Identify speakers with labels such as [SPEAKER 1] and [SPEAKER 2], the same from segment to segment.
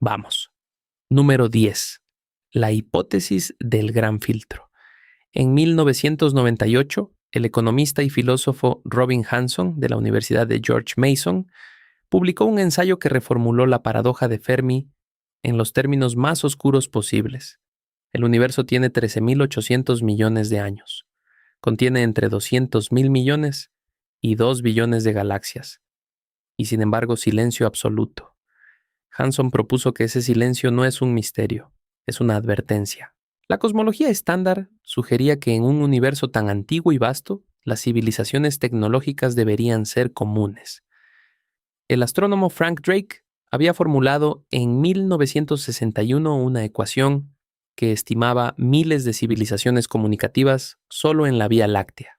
[SPEAKER 1] Vamos. Número 10. La hipótesis del gran filtro. En 1998, el economista y filósofo Robin Hanson, de la Universidad de George Mason, publicó un ensayo que reformuló la paradoja de Fermi en los términos más oscuros posibles. El universo tiene 13.800 millones de años. Contiene entre 200.000 millones y 2 billones de galaxias. Y sin embargo, silencio absoluto. Hanson propuso que ese silencio no es un misterio, es una advertencia. La cosmología estándar sugería que en un universo tan antiguo y vasto, las civilizaciones tecnológicas deberían ser comunes. El astrónomo Frank Drake había formulado en 1961 una ecuación que estimaba miles de civilizaciones comunicativas solo en la Vía Láctea.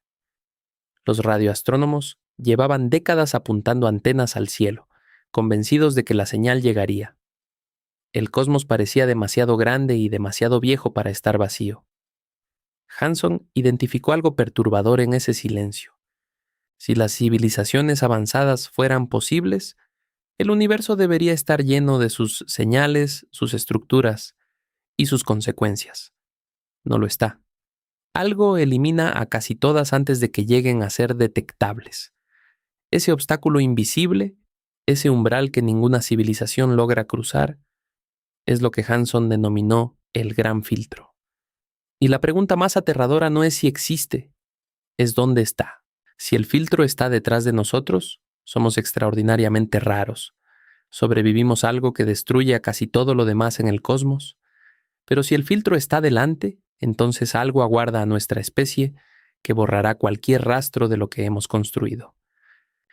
[SPEAKER 1] Los radioastrónomos llevaban décadas apuntando antenas al cielo, convencidos de que la señal llegaría. El cosmos parecía demasiado grande y demasiado viejo para estar vacío. Hanson identificó algo perturbador en ese silencio. Si las civilizaciones avanzadas fueran posibles, el universo debería estar lleno de sus señales, sus estructuras y sus consecuencias. No lo está. Algo elimina a casi todas antes de que lleguen a ser detectables. Ese obstáculo invisible, ese umbral que ninguna civilización logra cruzar, es lo que Hanson denominó el gran filtro. Y la pregunta más aterradora no es si existe, es dónde está. Si el filtro está detrás de nosotros, somos extraordinariamente raros. Sobrevivimos a algo que destruye a casi todo lo demás en el cosmos. Pero si el filtro está delante, entonces algo aguarda a nuestra especie que borrará cualquier rastro de lo que hemos construido.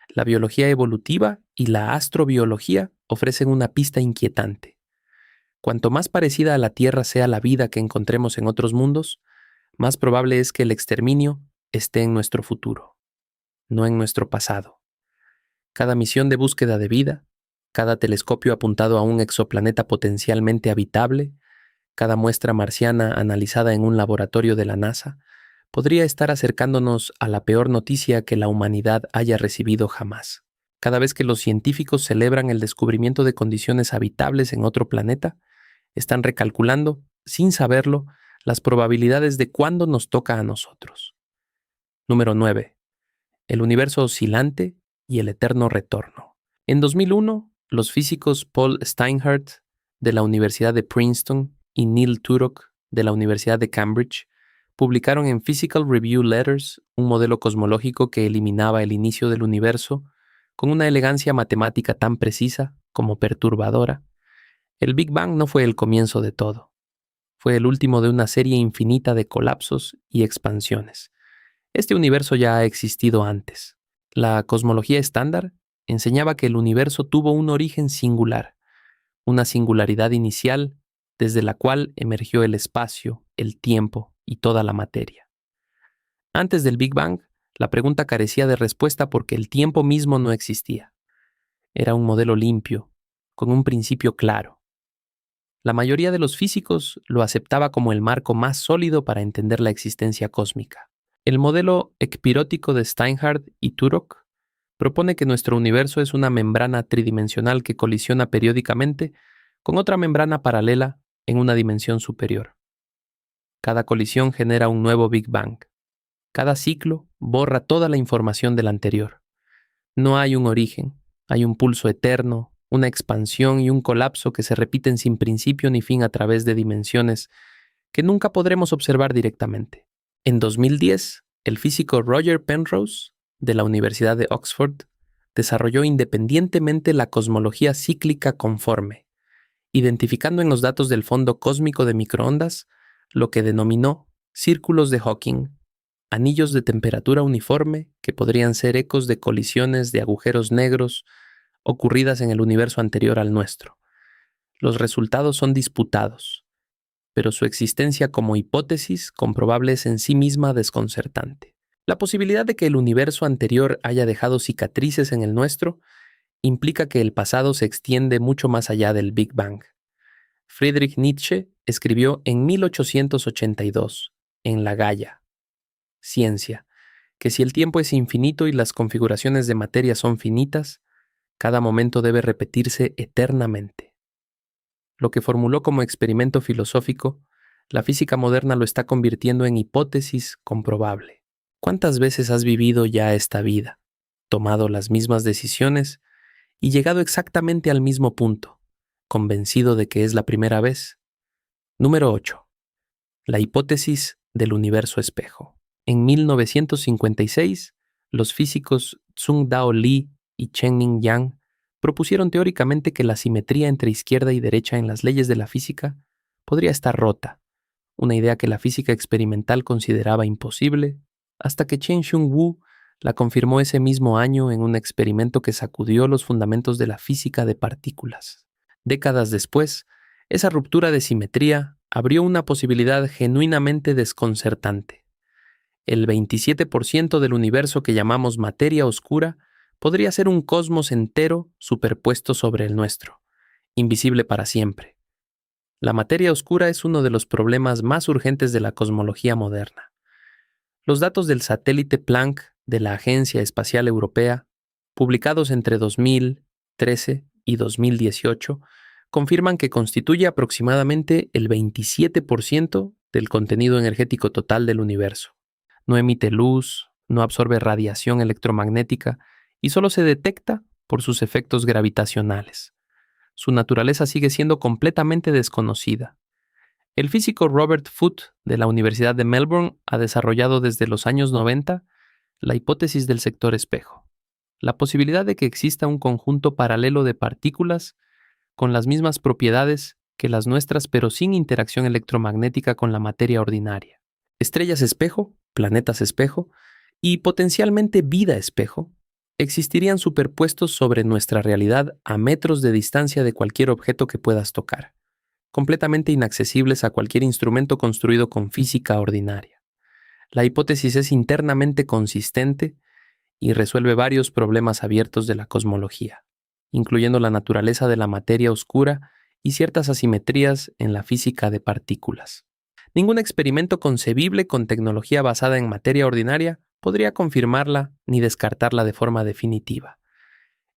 [SPEAKER 1] La biología evolutiva y la astrobiología ofrecen una pista inquietante. Cuanto más parecida a la Tierra sea la vida que encontremos en otros mundos, más probable es que el exterminio esté en nuestro futuro, no en nuestro pasado. Cada misión de búsqueda de vida, cada telescopio apuntado a un exoplaneta potencialmente habitable, cada muestra marciana analizada en un laboratorio de la NASA, podría estar acercándonos a la peor noticia que la humanidad haya recibido jamás. Cada vez que los científicos celebran el descubrimiento de condiciones habitables en otro planeta, están recalculando, sin saberlo, las probabilidades de cuándo nos toca a nosotros. Número 9. El universo oscilante y el eterno retorno. En 2001, los físicos Paul Steinhardt, de la Universidad de Princeton, y Neil Turok, de la Universidad de Cambridge, publicaron en Physical Review Letters un modelo cosmológico que eliminaba el inicio del universo con una elegancia matemática tan precisa como perturbadora. El Big Bang no fue el comienzo de todo. Fue el último de una serie infinita de colapsos y expansiones. Este universo ya ha existido antes. La cosmología estándar enseñaba que el universo tuvo un origen singular, una singularidad inicial desde la cual emergió el espacio, el tiempo y toda la materia. Antes del Big Bang, la pregunta carecía de respuesta porque el tiempo mismo no existía. Era un modelo limpio, con un principio claro. La mayoría de los físicos lo aceptaba como el marco más sólido para entender la existencia cósmica. El modelo ecpirótico de Steinhardt y Turok propone que nuestro universo es una membrana tridimensional que colisiona periódicamente con otra membrana paralela en una dimensión superior. Cada colisión genera un nuevo Big Bang. Cada ciclo borra toda la información del anterior. No hay un origen, hay un pulso eterno, una expansión y un colapso que se repiten sin principio ni fin a través de dimensiones que nunca podremos observar directamente. En 2010, el físico Roger Penrose, de la Universidad de Oxford, desarrolló independientemente la cosmología cíclica conforme, identificando en los datos del fondo cósmico de microondas lo que denominó círculos de Hawking, anillos de temperatura uniforme que podrían ser ecos de colisiones de agujeros negros ocurridas en el universo anterior al nuestro. Los resultados son disputados, pero su existencia como hipótesis comprobable es en sí misma desconcertante. La posibilidad de que el universo anterior haya dejado cicatrices en el nuestro implica que el pasado se extiende mucho más allá del Big Bang. Friedrich Nietzsche escribió en 1882, en La Gaia, Ciencia, que si el tiempo es infinito y las configuraciones de materia son finitas, cada momento debe repetirse eternamente. Lo que formuló como experimento filosófico, la física moderna lo está convirtiendo en hipótesis comprobable. ¿Cuántas veces has vivido ya esta vida, tomado las mismas decisiones y llegado exactamente al mismo punto, convencido de que es la primera vez? Número 8. La hipótesis del universo espejo. En 1956, los físicos Tsung-Dao Lee y Chen-Ning Yang propusieron teóricamente que la simetría entre izquierda y derecha en las leyes de la física podría estar rota, una idea que la física experimental consideraba imposible, hasta que Cheng-Shung Wu la confirmó ese mismo año en un experimento que sacudió los fundamentos de la física de partículas. Décadas después, esa ruptura de simetría abrió una posibilidad genuinamente desconcertante. El 27% del universo que llamamos materia oscura podría ser un cosmos entero superpuesto sobre el nuestro, invisible para siempre. La materia oscura es uno de los problemas más urgentes de la cosmología moderna. Los datos del satélite Planck de la Agencia Espacial Europea, publicados entre 2013 y 2018, confirman que constituye aproximadamente el 27% del contenido energético total del universo. No emite luz, no absorbe radiación electromagnética y solo se detecta por sus efectos gravitacionales. Su naturaleza sigue siendo completamente desconocida. El físico Robert Foote de la Universidad de Melbourne ha desarrollado desde los años 90 la hipótesis del sector espejo, la posibilidad de que exista un conjunto paralelo de partículas con las mismas propiedades que las nuestras, pero sin interacción electromagnética con la materia ordinaria. Estrellas espejo, planetas espejo y potencialmente vida espejo existirían superpuestos sobre nuestra realidad a metros de distancia de cualquier objeto que puedas tocar, completamente inaccesibles a cualquier instrumento construido con física ordinaria. La hipótesis es internamente consistente y resuelve varios problemas abiertos de la cosmología, incluyendo la naturaleza de la materia oscura y ciertas asimetrías en la física de partículas. Ningún experimento concebible con tecnología basada en materia ordinaria podría confirmarla ni descartarla de forma definitiva.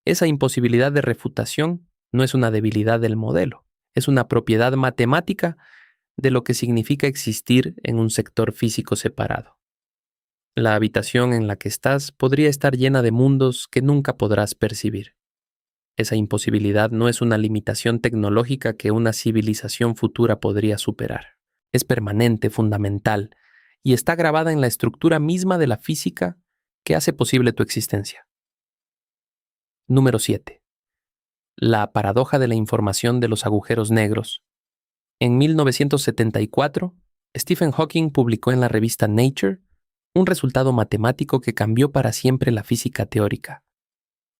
[SPEAKER 1] Esa imposibilidad de refutación no es una debilidad del modelo, es una propiedad matemática de lo que significa existir en un sector físico separado. La habitación en la que estás podría estar llena de mundos que nunca podrás percibir. Esa imposibilidad no es una limitación tecnológica que una civilización futura podría superar. Es permanente, fundamental, y está grabada en la estructura misma de la física que hace posible tu existencia. Número 7. La paradoja de la información de los agujeros negros. En 1974, Stephen Hawking publicó en la revista Nature un resultado matemático que cambió para siempre la física teórica.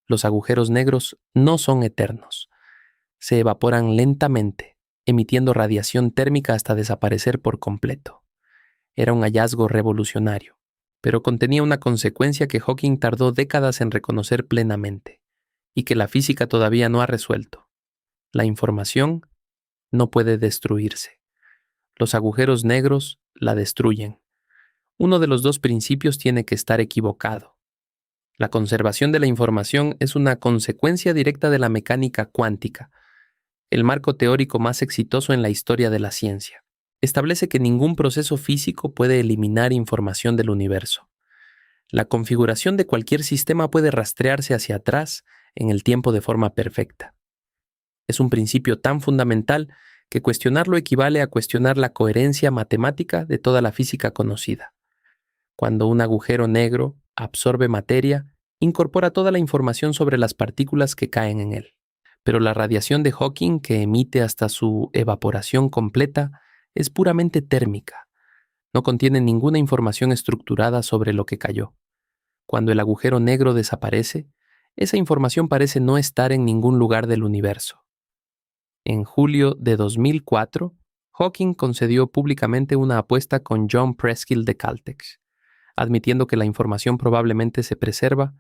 [SPEAKER 1] Los agujeros negros no son eternos. Se evaporan lentamente, emitiendo radiación térmica hasta desaparecer por completo. Era un hallazgo revolucionario, pero contenía una consecuencia que Hawking tardó décadas en reconocer plenamente, y que la física todavía no ha resuelto. La información no puede destruirse. Los agujeros negros la destruyen. Uno de los dos principios tiene que estar equivocado. La conservación de la información es una consecuencia directa de la mecánica cuántica, el marco teórico más exitoso en la historia de la ciencia. Establece que ningún proceso físico puede eliminar información del universo. La configuración de cualquier sistema puede rastrearse hacia atrás en el tiempo de forma perfecta. Es un principio tan fundamental que cuestionarlo equivale a cuestionar la coherencia matemática de toda la física conocida. Cuando un agujero negro absorbe materia, incorpora toda la información sobre las partículas que caen en él. Pero la radiación de Hawking, que emite hasta su evaporación completa, es puramente térmica. No contiene ninguna información estructurada sobre lo que cayó. Cuando el agujero negro desaparece, esa información parece no estar en ningún lugar del universo. En julio de 2004, Hawking concedió públicamente una apuesta con John Preskill de Caltech, admitiendo que la información probablemente se preserva,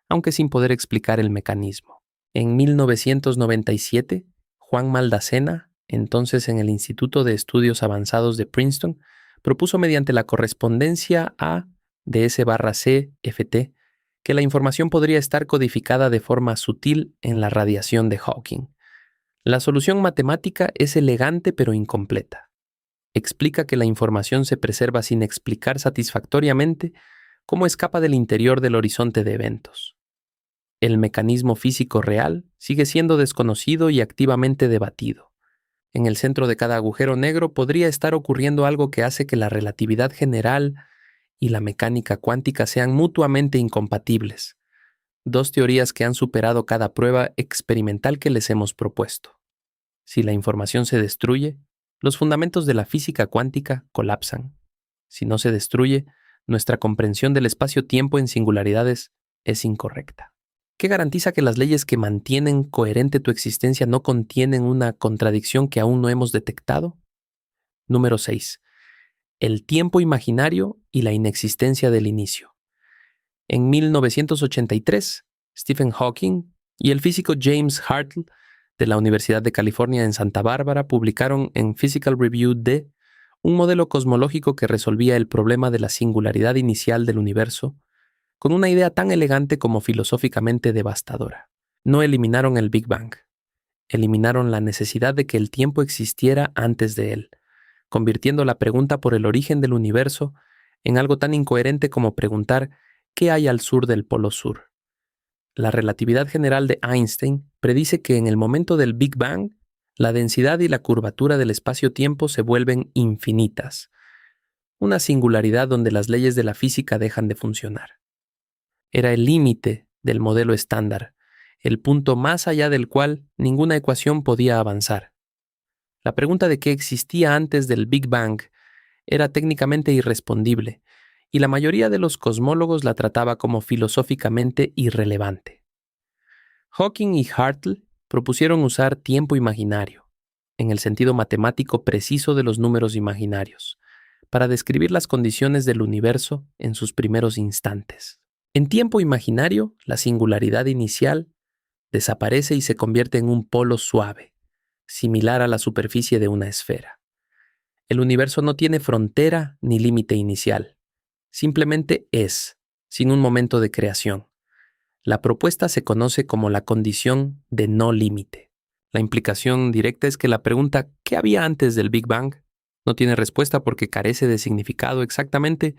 [SPEAKER 1] aunque sin poder explicar el mecanismo. En 1997, Juan Maldacena, entonces en el Instituto de Estudios Avanzados de Princeton, propuso mediante la correspondencia A de S/C/FT que la información podría estar codificada de forma sutil en la radiación de Hawking. La solución matemática es elegante pero incompleta. Explica que la información se preserva sin explicar satisfactoriamente cómo escapa del interior del horizonte de eventos. El mecanismo físico real sigue siendo desconocido y activamente debatido. En el centro de cada agujero negro podría estar ocurriendo algo que hace que la relatividad general y la mecánica cuántica sean mutuamente incompatibles, dos teorías que han superado cada prueba experimental que les hemos propuesto. Si la información se destruye, los fundamentos de la física cuántica colapsan. Si no se destruye, nuestra comprensión del espacio-tiempo en singularidades es incorrecta. ¿Qué garantiza que las leyes que mantienen coherente tu existencia no contienen una contradicción que aún no hemos detectado? Número 6. El tiempo imaginario y la inexistencia del inicio. En 1983, Stephen Hawking y el físico James Hartle de la Universidad de California en Santa Bárbara publicaron en Physical Review D un modelo cosmológico que resolvía el problema de la singularidad inicial del universo con una idea tan elegante como filosóficamente devastadora. No eliminaron el Big Bang. Eliminaron la necesidad de que el tiempo existiera antes de él, convirtiendo la pregunta por el origen del universo en algo tan incoherente como preguntar ¿qué hay al sur del Polo Sur? La relatividad general de Einstein predice que en el momento del Big Bang, la densidad y la curvatura del espacio-tiempo se vuelven infinitas, una singularidad donde las leyes de la física dejan de funcionar. Era el límite del modelo estándar, el punto más allá del cual ninguna ecuación podía avanzar. La pregunta de qué existía antes del Big Bang era técnicamente irrespondible, y la mayoría de los cosmólogos la trataba como filosóficamente irrelevante. Hawking y Hartle propusieron usar tiempo imaginario, en el sentido matemático preciso de los números imaginarios, para describir las condiciones del universo en sus primeros instantes. En tiempo imaginario, la singularidad inicial desaparece y se convierte en un polo suave, similar a la superficie de una esfera. El universo no tiene frontera ni límite inicial. Simplemente es, sin un momento de creación. La propuesta se conoce como la condición de no límite. La implicación directa es que la pregunta ¿qué había antes del Big Bang? No tiene respuesta porque carece de significado exactamente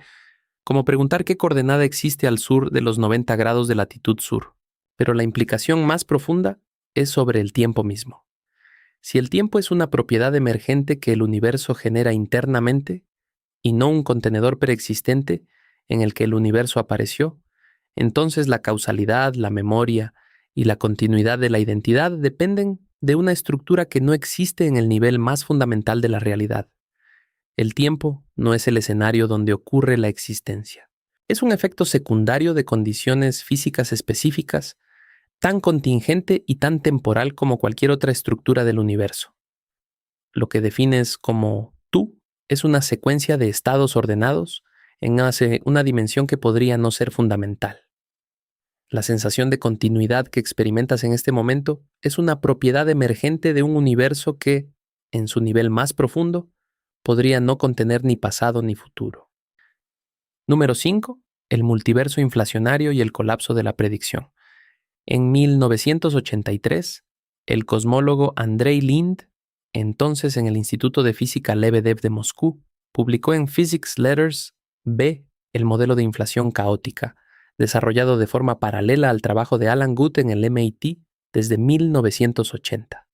[SPEAKER 1] como preguntar qué coordenada existe al sur de los 90 grados de latitud sur. Pero la implicación más profunda es sobre el tiempo mismo. Si el tiempo es una propiedad emergente que el universo genera internamente, y no un contenedor preexistente en el que el universo apareció, entonces la causalidad, la memoria y la continuidad de la identidad dependen de una estructura que no existe en el nivel más fundamental de la realidad. El tiempo no es el escenario donde ocurre la existencia. Es un efecto secundario de condiciones físicas específicas, tan contingente y tan temporal como cualquier otra estructura del universo. Lo que defines como tú es una secuencia de estados ordenados en una dimensión que podría no ser fundamental. La sensación de continuidad que experimentas en este momento es una propiedad emergente de un universo que, en su nivel más profundo, podría no contener ni pasado ni futuro. Número 5. El multiverso inflacionario y el colapso de la predicción. En 1983, el cosmólogo Andrei Lind, entonces en el Instituto de Física Lebedev de Moscú, publicó en Physics Letters B el modelo de inflación caótica, desarrollado de forma paralela al trabajo de Alan Guth en el MIT desde 1980.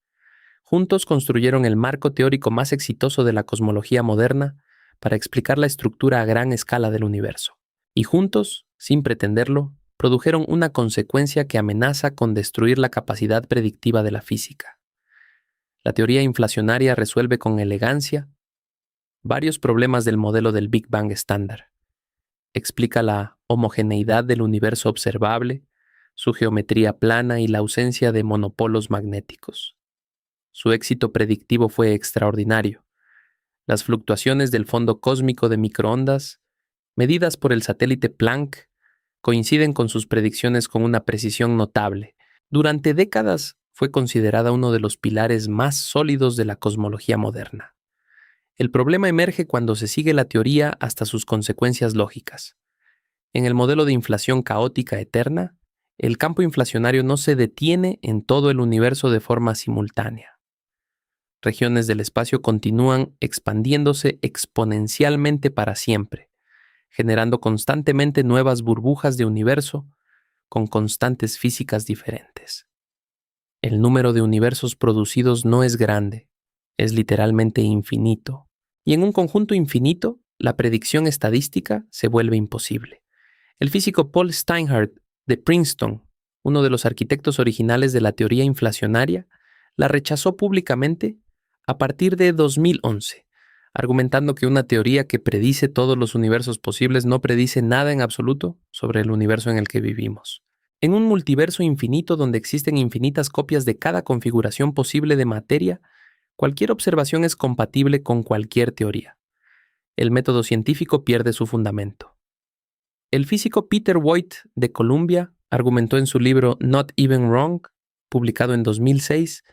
[SPEAKER 1] Juntos construyeron el marco teórico más exitoso de la cosmología moderna para explicar la estructura a gran escala del universo. Y juntos, sin pretenderlo, produjeron una consecuencia que amenaza con destruir la capacidad predictiva de la física. La teoría inflacionaria resuelve con elegancia varios problemas del modelo del Big Bang estándar. Explica la homogeneidad del universo observable, su geometría plana y la ausencia de monopolos magnéticos. Su éxito predictivo fue extraordinario. Las fluctuaciones del fondo cósmico de microondas, medidas por el satélite Planck, coinciden con sus predicciones con una precisión notable. Durante décadas fue considerada uno de los pilares más sólidos de la cosmología moderna. El problema emerge cuando se sigue la teoría hasta sus consecuencias lógicas. En el modelo de inflación caótica eterna, el campo inflacionario no se detiene en todo el universo de forma simultánea. regiones del espacio continúan expandiéndose exponencialmente para siempre, generando constantemente nuevas burbujas de universo con constantes físicas diferentes. El número de universos producidos no es grande, es literalmente infinito. Y en un conjunto infinito, la predicción estadística se vuelve imposible. El físico Paul Steinhardt de Princeton, uno de los arquitectos originales de la teoría inflacionaria, la rechazó públicamente a partir de 2011, argumentando que una teoría que predice todos los universos posibles no predice nada en absoluto sobre el universo en el que vivimos. En un multiverso infinito donde existen infinitas copias de cada configuración posible de materia, cualquier observación es compatible con cualquier teoría. El método científico pierde su fundamento. El físico Peter Voigt de Columbia argumentó en su libro Not Even Wrong, publicado en 2006,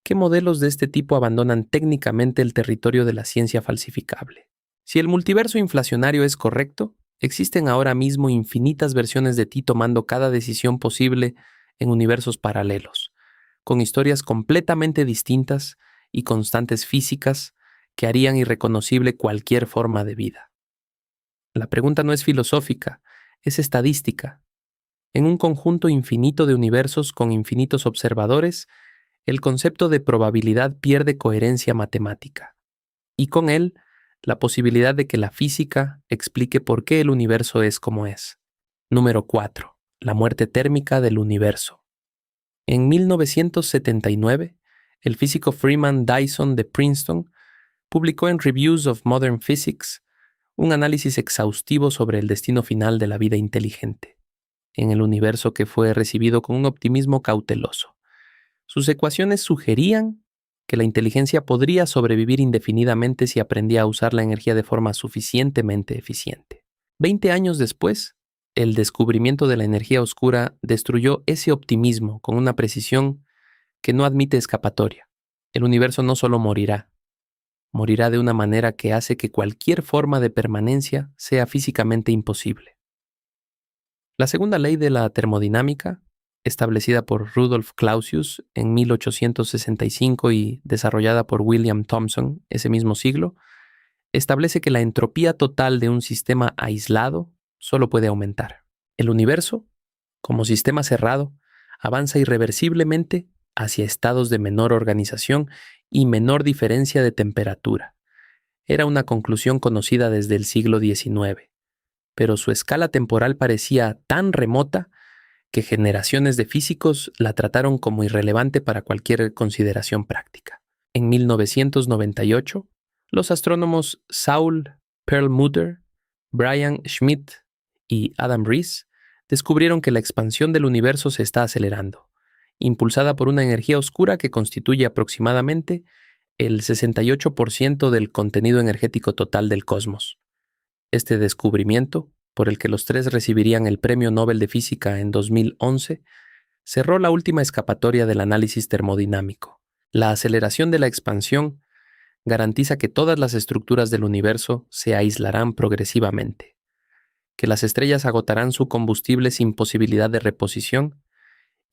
[SPEAKER 1] que modelos de este tipo abandonan técnicamente el territorio de la ciencia falsificable. Si el multiverso inflacionario es correcto, existen ahora mismo infinitas versiones de ti tomando cada decisión posible en universos paralelos, con historias completamente distintas y constantes físicas que harían irreconocible cualquier forma de vida. La pregunta no es filosófica, es estadística. En un conjunto infinito de universos con infinitos observadores, el concepto de probabilidad pierde coherencia matemática, y con él, la posibilidad de que la física explique por qué el universo es como es. Número 4. La muerte térmica del universo. En 1979, el físico Freeman Dyson de Princeton publicó en Reviews of Modern Physics un análisis exhaustivo sobre el destino final de la vida inteligente, en el universo que fue recibido con un optimismo cauteloso. Sus ecuaciones sugerían que la inteligencia podría sobrevivir indefinidamente si aprendía a usar la energía de forma suficientemente eficiente. 20 años después, el descubrimiento de la energía oscura destruyó ese optimismo con una precisión que no admite escapatoria. El universo no solo morirá de una manera que hace que cualquier forma de permanencia sea físicamente imposible. La segunda ley de la termodinámica, establecida por Rudolf Clausius en 1865 y desarrollada por William Thomson ese mismo siglo, establece que la entropía total de un sistema aislado solo puede aumentar. El universo, como sistema cerrado, avanza irreversiblemente hacia estados de menor organización y menor diferencia de temperatura. Era una conclusión conocida desde el siglo XIX, pero su escala temporal parecía tan remota que generaciones de físicos la trataron como irrelevante para cualquier consideración práctica. En 1998, los astrónomos Saul Perlmutter, Brian Schmidt y Adam Riess descubrieron que la expansión del universo se está acelerando, impulsada por una energía oscura que constituye aproximadamente el 68% del contenido energético total del cosmos. Este descubrimiento, por el que los tres recibirían el Premio Nobel de Física en 2011, cerró la última escapatoria del análisis termodinámico. La aceleración de la expansión garantiza que todas las estructuras del universo se aislarán progresivamente, que las estrellas agotarán su combustible sin posibilidad de reposición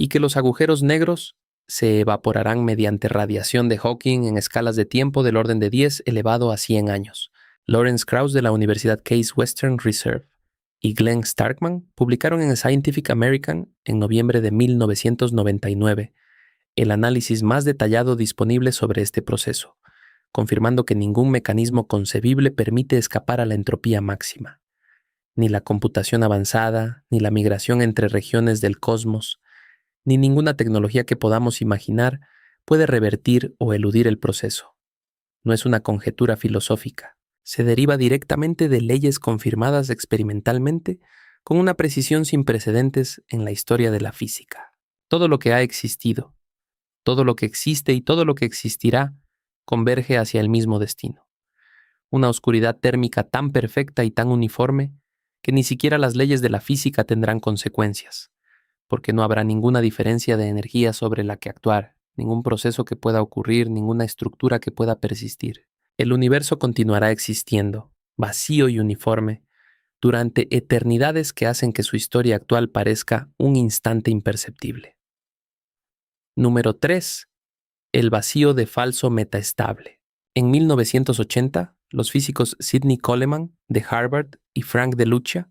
[SPEAKER 1] y que los agujeros negros se evaporarán mediante radiación de Hawking en escalas de tiempo del orden de 10 elevado a 100 años. Lawrence Krauss de la Universidad Case Western Reserve y Glenn Starkman publicaron en Scientific American en noviembre de 1999 el análisis más detallado disponible sobre este proceso, confirmando que ningún mecanismo concebible permite escapar a la entropía máxima. Ni la computación avanzada, ni la migración entre regiones del cosmos, ni ninguna tecnología que podamos imaginar puede revertir o eludir el proceso. No es una conjetura filosófica. Se deriva directamente de leyes confirmadas experimentalmente con una precisión sin precedentes en la historia de la física. Todo lo que ha existido, todo lo que existe y todo lo que existirá converge hacia el mismo destino. Una oscuridad térmica tan perfecta y tan uniforme que ni siquiera las leyes de la física tendrán consecuencias, porque no habrá ninguna diferencia de energía sobre la que actuar, ningún proceso que pueda ocurrir, ninguna estructura que pueda persistir. El universo continuará existiendo, vacío y uniforme, durante eternidades que hacen que su historia actual parezca un instante imperceptible. Número 3. El vacío de falso metaestable. En 1980, los físicos Sidney Coleman, de Harvard, y Frank DeLucia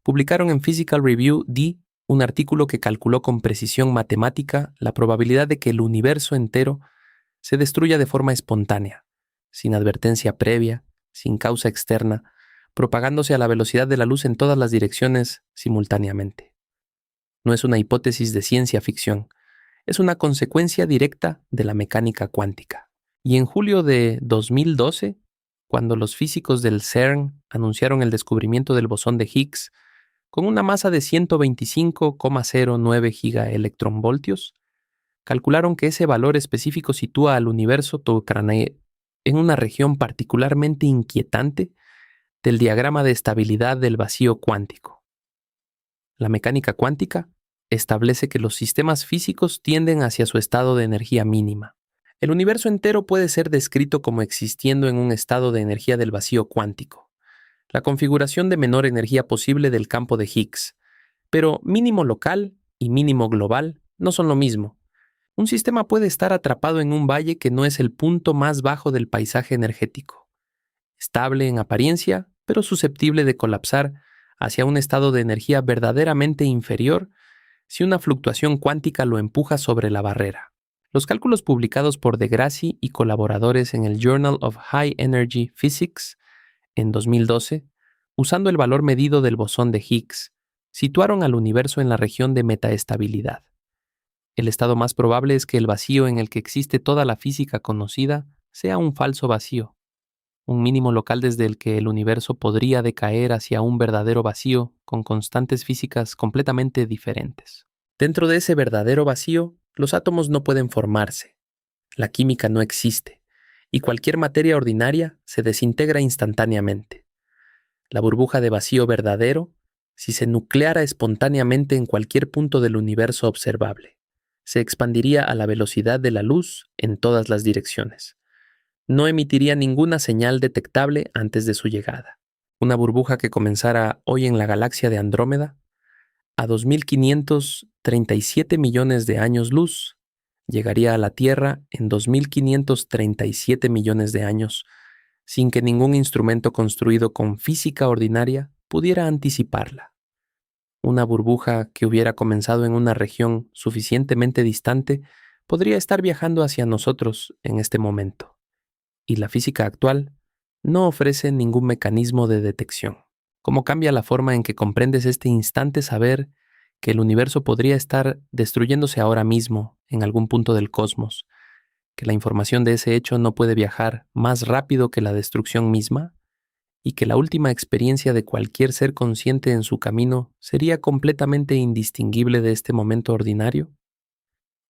[SPEAKER 1] publicaron en Physical Review D un artículo que calculó con precisión matemática la probabilidad de que el universo entero se destruya de forma espontánea, sin advertencia previa, sin causa externa, propagándose a la velocidad de la luz en todas las direcciones simultáneamente. No es una hipótesis de ciencia ficción, es una consecuencia directa de la mecánica cuántica. Y en julio de 2012, cuando los físicos del CERN anunciaron el descubrimiento del bosón de Higgs con una masa de 125,09 gigaelectronvoltios, calcularon que ese valor específico sitúa al universo Tucranae en una región particularmente inquietante del diagrama de estabilidad del vacío cuántico. La mecánica cuántica establece que los sistemas físicos tienden hacia su estado de energía mínima. El universo entero puede ser descrito como existiendo en un estado de energía del vacío cuántico, la configuración de menor energía posible del campo de Higgs, pero mínimo local y mínimo global no son lo mismo. Un sistema puede estar atrapado en un valle que no es el punto más bajo del paisaje energético, estable en apariencia, pero susceptible de colapsar hacia un estado de energía verdaderamente inferior si una fluctuación cuántica lo empuja sobre la barrera. Los cálculos publicados por deGrasse y colaboradores en el Journal of High Energy Physics en 2012, usando el valor medido del bosón de Higgs, situaron al universo en la región de metaestabilidad. El estado más probable es que el vacío en el que existe toda la física conocida sea un falso vacío, un mínimo local desde el que el universo podría decaer hacia un verdadero vacío con constantes físicas completamente diferentes. Dentro de ese verdadero vacío, los átomos no pueden formarse, la química no existe, y cualquier materia ordinaria se desintegra instantáneamente. La burbuja de vacío verdadero, si se nucleara espontáneamente en cualquier punto del universo observable, se expandiría a la velocidad de la luz en todas las direcciones. No emitiría ninguna señal detectable antes de su llegada. Una burbuja que comenzara hoy en la galaxia de Andrómeda, a 2.537 millones de años luz, llegaría a la Tierra en 2.537 millones de años, sin que ningún instrumento construido con física ordinaria pudiera anticiparla. Una burbuja que hubiera comenzado en una región suficientemente distante podría estar viajando hacia nosotros en este momento. Y la física actual no ofrece ningún mecanismo de detección. ¿Cómo cambia la forma en que comprendes este instante saber que el universo podría estar destruyéndose ahora mismo en algún punto del cosmos, que la información de ese hecho no puede viajar más rápido que la destrucción misma, y que la última experiencia de cualquier ser consciente en su camino sería completamente indistinguible de este momento ordinario?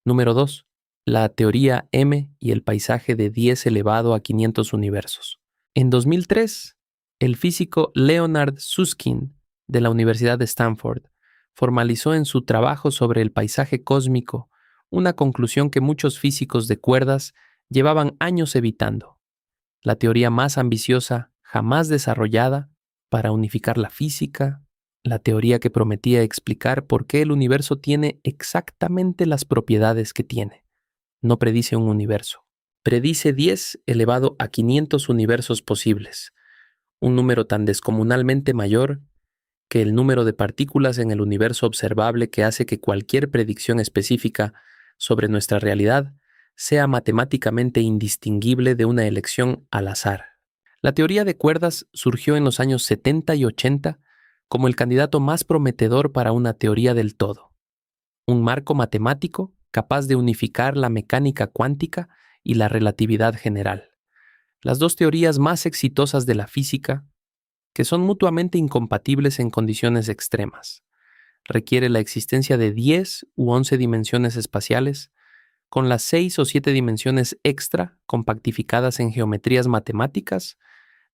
[SPEAKER 1] Número 2. La teoría M y el paisaje de 10 elevado a 500 universos. En 2003, el físico Leonard Susskind, de la Universidad de Stanford, formalizó en su trabajo sobre el paisaje cósmico una conclusión que muchos físicos de cuerdas llevaban años evitando: la teoría más ambiciosa jamás desarrollada para unificar la física, la teoría que prometía explicar por qué el universo tiene exactamente las propiedades que tiene. No predice un universo, predice 10 elevado a 500 universos posibles, un número tan descomunalmente mayor que el número de partículas en el universo observable que hace que cualquier predicción específica sobre nuestra realidad sea matemáticamente indistinguible de una elección al azar. La teoría de cuerdas surgió en los años 70 y 80 como el candidato más prometedor para una teoría del todo, un marco matemático capaz de unificar la mecánica cuántica y la relatividad general, las dos teorías más exitosas de la física, que son mutuamente incompatibles en condiciones extremas. Requiere la existencia de 10 u 11 dimensiones espaciales, con las 6 o 7 dimensiones extra compactificadas en geometrías matemáticas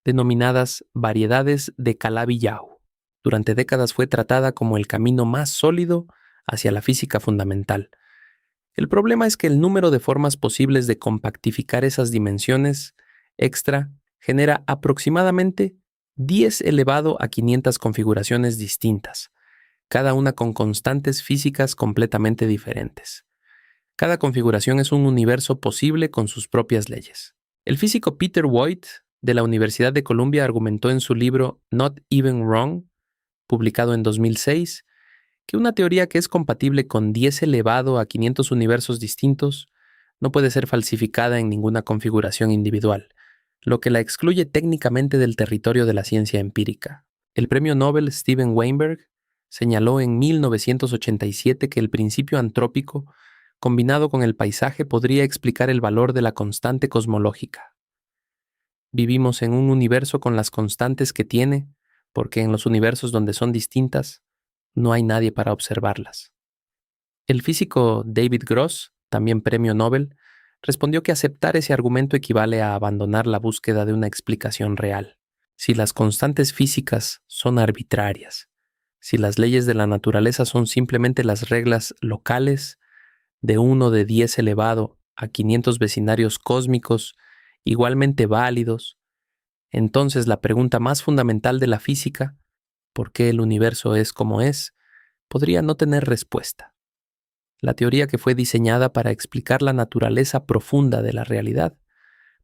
[SPEAKER 1] denominadas variedades de Calabi-Yau. Durante décadas fue tratada como el camino más sólido hacia la física fundamental. El problema es que el número de formas posibles de compactificar esas dimensiones extra genera aproximadamente 10 elevado a 500 configuraciones distintas, cada una con constantes físicas completamente diferentes. Cada configuración es un universo posible con sus propias leyes. El físico Peter Woit de la Universidad de Columbia argumentó en su libro Not Even Wrong, publicado en 2006, que una teoría que es compatible con 10 elevado a 500 universos distintos no puede ser falsificada en ninguna configuración individual, lo que la excluye técnicamente del territorio de la ciencia empírica. El premio Nobel Steven Weinberg señaló en 1987 que el principio antrópico, combinado con el paisaje, podría explicar el valor de la constante cosmológica. Vivimos en un universo con las constantes que tiene, porque en los universos donde son distintas, no hay nadie para observarlas. El físico David Gross, también premio Nobel, respondió que aceptar ese argumento equivale a abandonar la búsqueda de una explicación real. Si las constantes físicas son arbitrarias, si las leyes de la naturaleza son simplemente las reglas locales de 1 de 10 elevado a 500 vecinarios cósmicos igualmente válidos, entonces la pregunta más fundamental de la física, ¿por qué el universo es como es?, podría no tener respuesta. La teoría que fue diseñada para explicar la naturaleza profunda de la realidad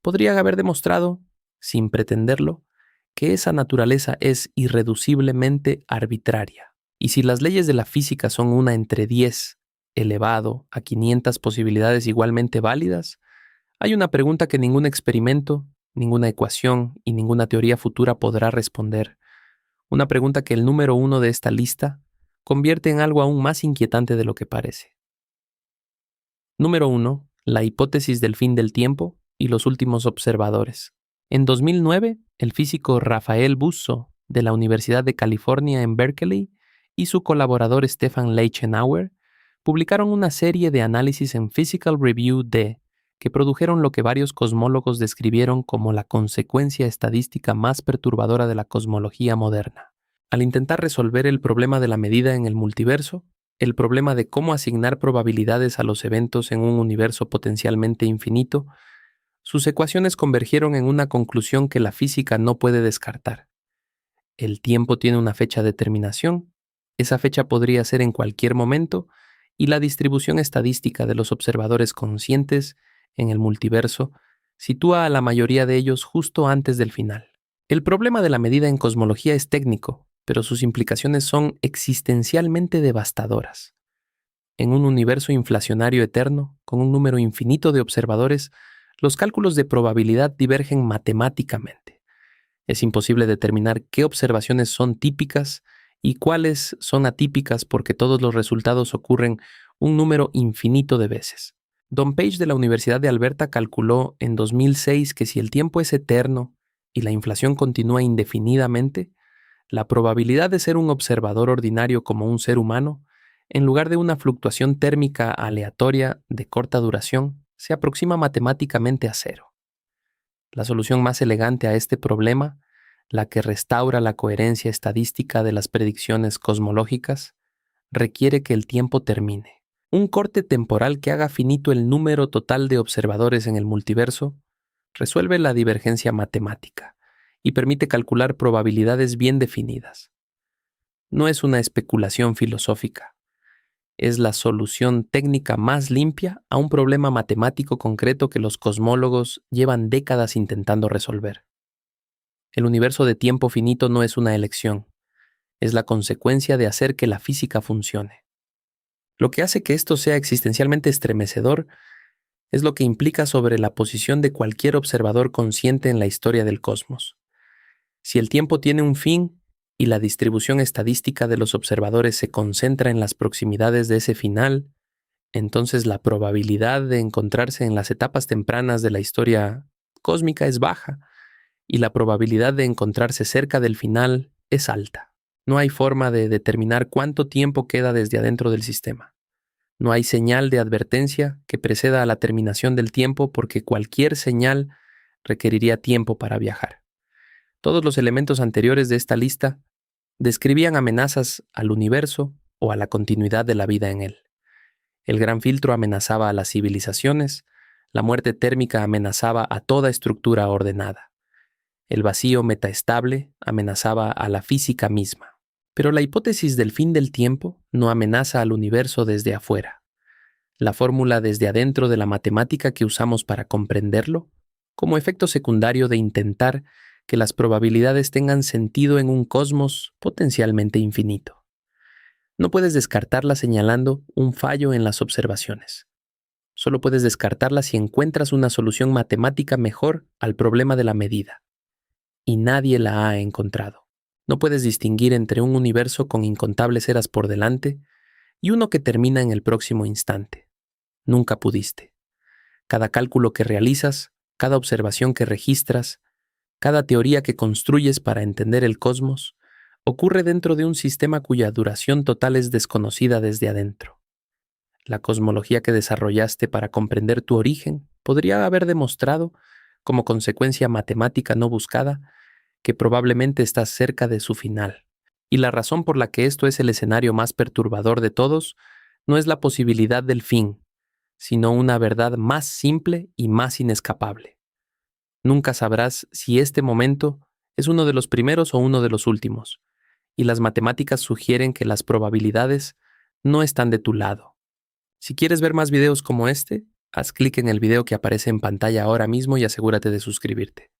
[SPEAKER 1] podría haber demostrado, sin pretenderlo, que esa naturaleza es irreduciblemente arbitraria. Y si las leyes de la física son una entre 10 elevado a 500 posibilidades igualmente válidas, hay una pregunta que ningún experimento, ninguna ecuación y ninguna teoría futura podrá responder. Una pregunta que el número 1 de esta lista convierte en algo aún más inquietante de lo que parece. Número 1. La hipótesis del fin del tiempo y los últimos observadores. En 2009, el físico Rafael Busso, de la Universidad de California en Berkeley, y su colaborador Stefan Leichenauer publicaron una serie de análisis en Physical Review D que produjeron lo que varios cosmólogos describieron como la consecuencia estadística más perturbadora de la cosmología moderna. Al intentar resolver el problema de la medida en el multiverso, el problema de cómo asignar probabilidades a los eventos en un universo potencialmente infinito, sus ecuaciones convergieron en una conclusión que la física no puede descartar. El tiempo tiene una fecha de terminación, esa fecha podría ser en cualquier momento, y la distribución estadística de los observadores conscientes en el multiverso sitúa a la mayoría de ellos justo antes del final. El problema de la medida en cosmología es técnico, pero sus implicaciones son existencialmente devastadoras. En un universo inflacionario eterno, con un número infinito de observadores, los cálculos de probabilidad divergen matemáticamente. Es imposible determinar qué observaciones son típicas y cuáles son atípicas porque todos los resultados ocurren un número infinito de veces. Don Page de la Universidad de Alberta calculó en 2006 que si el tiempo es eterno y la inflación continúa indefinidamente, la probabilidad de ser un observador ordinario como un ser humano, en lugar de una fluctuación térmica aleatoria de corta duración, se aproxima matemáticamente a cero. La solución más elegante a este problema, la que restaura la coherencia estadística de las predicciones cosmológicas, requiere que el tiempo termine. Un corte temporal que haga finito el número total de observadores en el multiverso resuelve la divergencia matemática y permite calcular probabilidades bien definidas. No es una especulación filosófica. Es la solución técnica más limpia a un problema matemático concreto que los cosmólogos llevan décadas intentando resolver. El universo de tiempo finito no es una elección, es la consecuencia de hacer que la física funcione. Lo que hace que esto sea existencialmente estremecedor es lo que implica sobre la posición de cualquier observador consciente en la historia del cosmos. Si el tiempo tiene un fin y la distribución estadística de los observadores se concentra en las proximidades de ese final, entonces la probabilidad de encontrarse en las etapas tempranas de la historia cósmica es baja y la probabilidad de encontrarse cerca del final es alta. No hay forma de determinar cuánto tiempo queda desde adentro del sistema. No hay señal de advertencia que preceda a la terminación del tiempo porque cualquier señal requeriría tiempo para viajar. Todos los elementos anteriores de esta lista describían amenazas al universo o a la continuidad de la vida en él. El gran filtro amenazaba a las civilizaciones, la muerte térmica amenazaba a toda estructura ordenada. El vacío metaestable amenazaba a la física misma. Pero la hipótesis del fin del tiempo no amenaza al universo desde afuera. la fórmula desde adentro de la matemática que usamos para comprenderlo, como efecto secundario de intentar que las probabilidades tengan sentido en un cosmos potencialmente infinito. No puedes descartarla señalando un fallo en las observaciones. Solo puedes descartarla si encuentras una solución matemática mejor al problema de la medida. Y nadie la ha encontrado. No puedes distinguir entre un universo con incontables eras por delante y uno que termina en el próximo instante. Nunca pudiste. Cada cálculo que realizas, cada observación que registras, cada teoría que construyes para entender el cosmos, ocurre dentro de un sistema cuya duración total es desconocida desde adentro. La cosmología que desarrollaste para comprender tu origen podría haber demostrado, como consecuencia matemática no buscada, que probablemente estás cerca de su final. Y la razón por la que esto es el escenario más perturbador de todos no es la posibilidad del fin, sino una verdad más simple y más inescapable. Nunca sabrás si este momento es uno de los primeros o uno de los últimos, y las matemáticas sugieren que las probabilidades no están de tu lado. Si quieres ver más videos como este, haz clic en el video que aparece en pantalla ahora mismo y asegúrate de suscribirte.